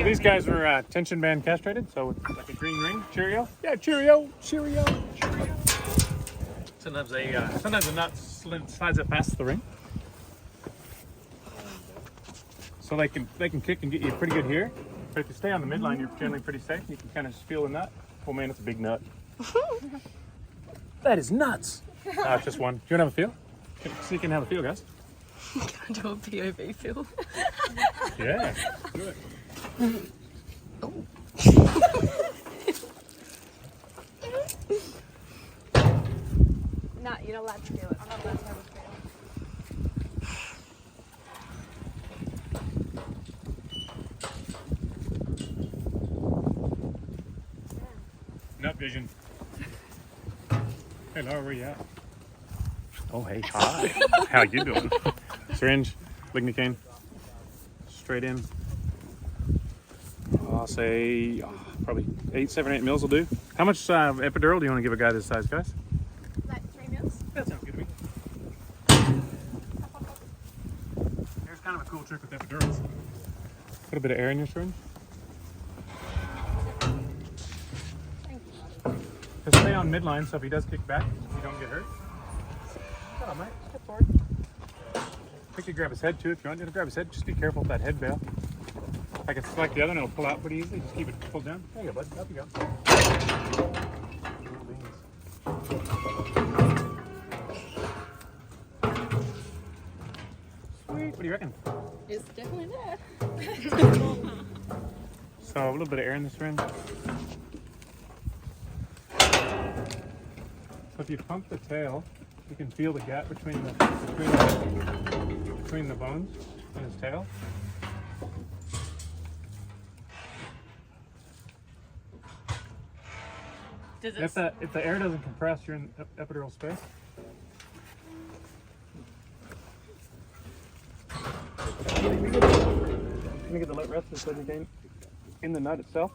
These guys were tension band castrated, so like a green ring. Cheerio. Yeah, cheerio, cheerio, cheerio. Sometimes a nut slides it past the ring, so they can kick and get you pretty good here. But if you stay on the midline, you're generally pretty safe. You can kind of just feel the nut. Oh man, it's a big nut. That is nuts. It's just one. Do you want to have a feel? So you can have a feel, guys. Can I do a POV feel? Yeah, do it. Oh. Nah, you're not allowed to feel it. I'm not allowed to have a feel. Nut vision. Hey Laura, where you at? Oh hey, hi. How you doing? Syringe, lignocaine, straight in. I'll say probably 7 or 8 mils will do. How much epidural do you want to give a guy this size, guys? Like 3 mils? That sounds good to me. Here's kind of a cool trick with epidurals. Put a bit of air in your syringe. Just stay on midline, so if he does kick back, you don't get hurt. Come on, mate. Step forward. I think you grab his head too if you want. You to grab his head. Just be careful with that head bail. I can select the other and it'll pull out pretty easily. Just keep it pulled down. There you go, bud. Up you go. Sweet. What do you reckon? It's definitely there. So a little bit of air in the syringe. So if you pump the tail, you can feel the gap between the bones and his tail. If the air doesn't compress, you're in epidural space. Can you get the light rest of the in the nut itself?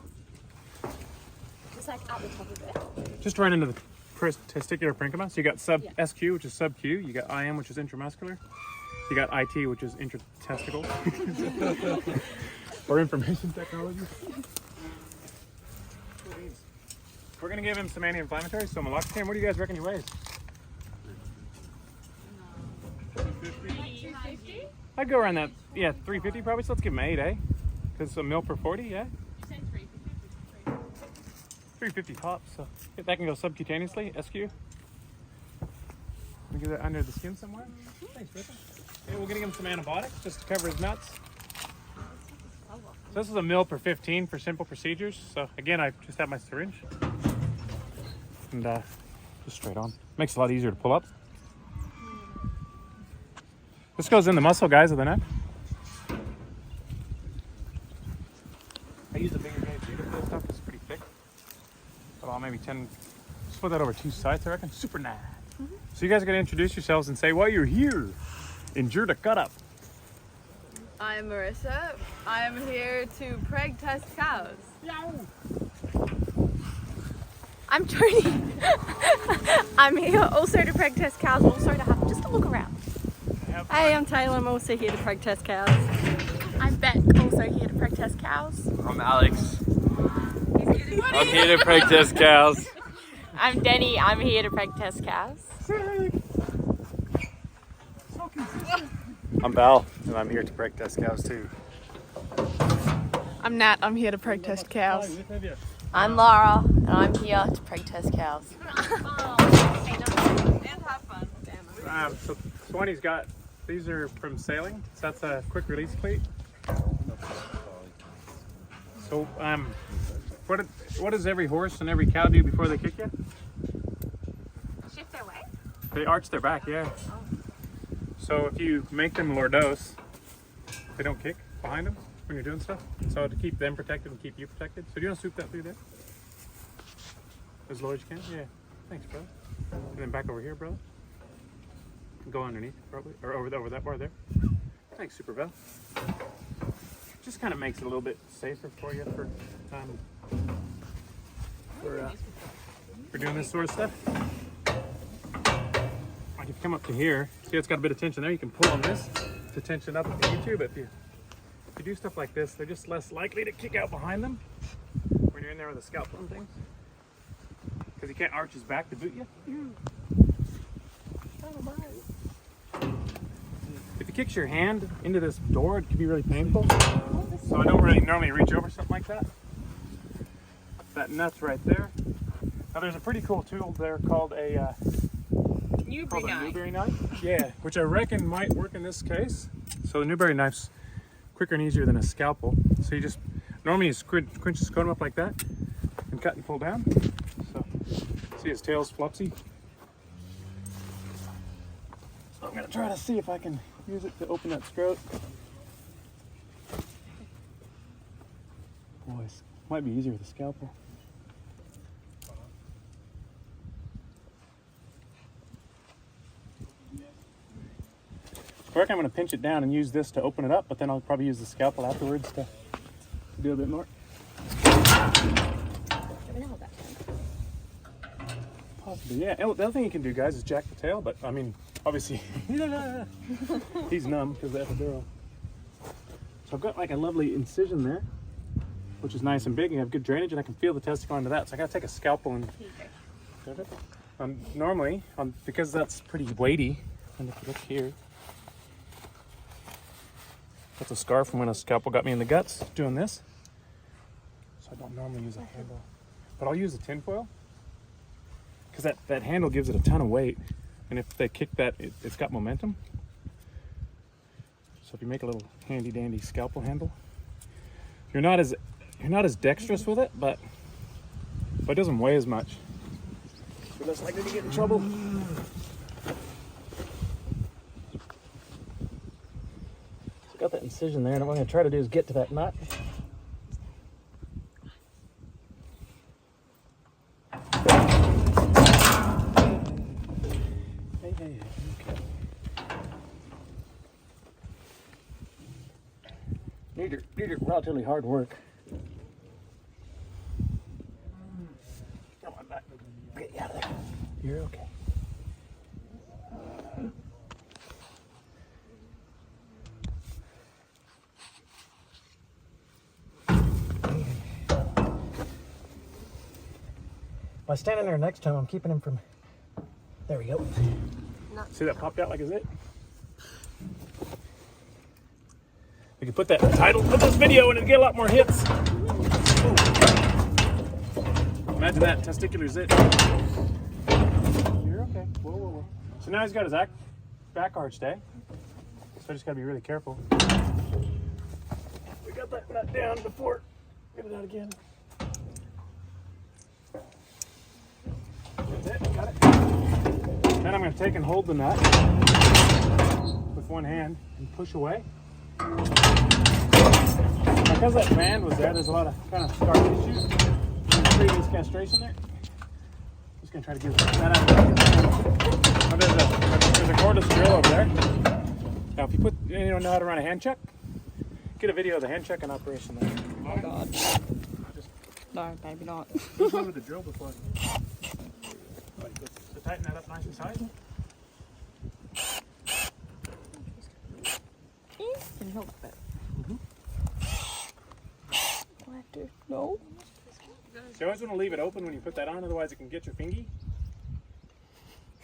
Just like at the top of it. Just right into the testicular parenchyma. So you got SQ, which is sub Q. You got IM, which is intramuscular. You got IT, which is intratesticle. Or information technology. We're gonna give him some anti-inflammatory, so meloxicam. What do you guys reckon he weighs? 250? I'd go around that, 350 probably. So let's give him 8, eh? Because it's a mil per 40, yeah? You said 350. 350 tops, so that can go subcutaneously, SQ. We get that under the skin somewhere. Thanks, Rita. Okay, we're gonna give him some antibiotics just to cover his nuts. So this is a mil per 15 for simple procedures. So again, I just have my syringe and just straight on. Makes it a lot easier to pull up. This goes in the muscle, guys, of the neck. I use a bigger gauge needle for this stuff. It's pretty thick. About maybe 10. Just put that over 2 sides, I reckon. Super nice. So you guys are gonna introduce yourselves and say why you're here in Jurda Cut Up. I'm Marissa. I'm here to preg test cows. I'm Tony. I'm here also to preg test cows, also to have just a look around. Hey, I'm Taylor. I'm also here to preg test cows. I'm Beck, also here to preg test cows. I'm Alex. I'm here to preg test cows. I'm Denny. I'm here to preg test cows. I'm Val, and I'm here to preg test cows too. I'm Nat. I'm here to preg test cows. I'm Laura, and I'm here to preg test cows. And have fun. So Swanee's got, these are from sailing. So that's a quick release cleat. So what does every horse and every cow do before they kick you? Shift their weight. They arch their back, yeah. So if you make them lordos, they don't kick behind them when you're doing stuff. So to keep them protected and keep you protected. So do you want to swoop that through there? As low as you can? Yeah. Thanks, brother. And then back over here, brother. Go underneath, probably. Or over that bar there. Thanks, Super Val. Just kind of makes it a little bit safer for you for doing this sort of stuff. Like if you come up to here, see it's got a bit of tension there, you can pull on this to tension up if you need to, but if you if you do stuff like this, they're just less likely to kick out behind them when you're in there with a scalpel and things. Because he can't arch his back to boot you. If he kicks your hand into this door, it can be really painful. So I don't really normally reach over something like that. That nut's right there. Now there's a pretty cool tool there called a Newberry knife. Yeah, which I reckon might work in this case. So the Newberry knife's quicker and easier than a scalpel. So you just, normally you crunch the scrotum up like that and cut and pull down. So see his tail's flopsy. So I'm gonna try to see if I can use it to open that scrot. Boy, it might be easier with a scalpel. I reckon I'm going to pinch it down and use this to open it up, but then I'll probably use the scalpel afterwards to do a bit more. Possibly, yeah. And the other thing you can do, guys, is jack the tail, but I mean, obviously, he's numb because of the epidural. So I've got like a lovely incision there, which is nice and big. You have good drainage, and I can feel the testicle under that. So I got to take a scalpel and normally, because that's pretty weighty, and if you look here, that's a scar from when a scalpel got me in the guts doing this. So I don't normally use a handle, but I'll use a tin foil because that handle gives it a ton of weight, and if they kick that, it's got momentum. So if you make a little handy dandy scalpel handle, you're not as dexterous with it, but it doesn't weigh as much. You're less likely to get in trouble. Got that incision there, and what I'm going to try to do is get to that nut. Hey, okay. Need your relatively hard work. Come on back. Get you out of there. You're okay. By standing there next to him, I'm keeping him from... There we go. See that popped out like a zit? We can put that in the title of this video and it'll get a lot more hits. Imagine that, testicular zit. You're okay. Whoa. So now he's got his back arched, eh? So I just gotta be really careful. We got that nut down before. Get it out again. That's it, got it. Then I'm going to take and hold the nut with one hand and push away. Because that band was there, there's a lot of kind of scar tissue from previous castration there. Just going to try to get that out of the way. There's a cordless drill over there. Now if you don't know how to run a hand chuck, get a video of the hand chucking operation there. Oh God. No, maybe not. Who's over the drill before? So tighten that up nice and tight. Can you hold it? Do I have to? No. You always want to leave it open when you put that on, otherwise it can get your fingy.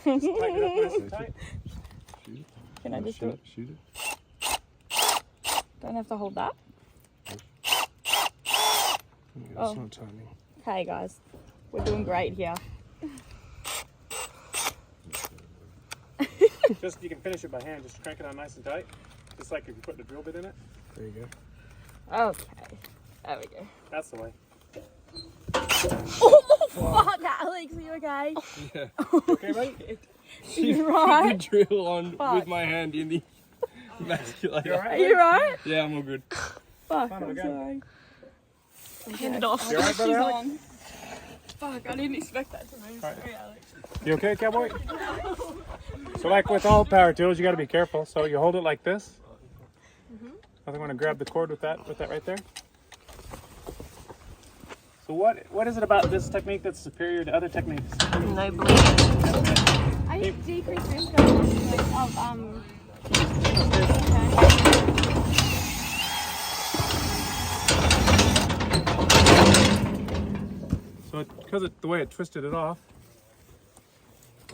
Just tighten it up nice and tight. Can I just do it? Shoot it. Don't have to hold that? Yeah, Oh. it's not timing. Hey guys, we're doing great here. Just you can finish it by hand. Just crank it on nice and tight, just like if you put the drill bit in it. There you go. Okay, there we go. That's the way. Oh fuck, Alex, are you okay? Yeah. Okay, buddy? You right? The drill on Fuck. with my hand in the vasculator. You all right? Are you right? Yeah, I'm all good. Fuck, Fine, I'm okay. sorry. Hand it off. You all right, brother She's Alex? on. Fuck, I didn't expect that to move. All right. Sorry, Alex. You okay, cowboy? So like with all power tools, you got to be careful. So you hold it like this. I think I'm going to grab the cord with that right there. So what is it about this technique that's superior to other techniques? No bleeding. I need to decrease the impact of So because the way it twisted it off,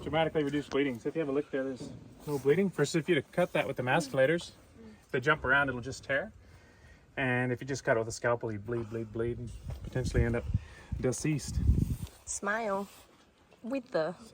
dramatically reduced bleeding. So if you have a lick there, there's no bleeding. Versus if you cut that with the masculators, if they jump around, it'll just tear. And if you just cut it with a scalpel, you bleed, and potentially end up deceased. Smile with the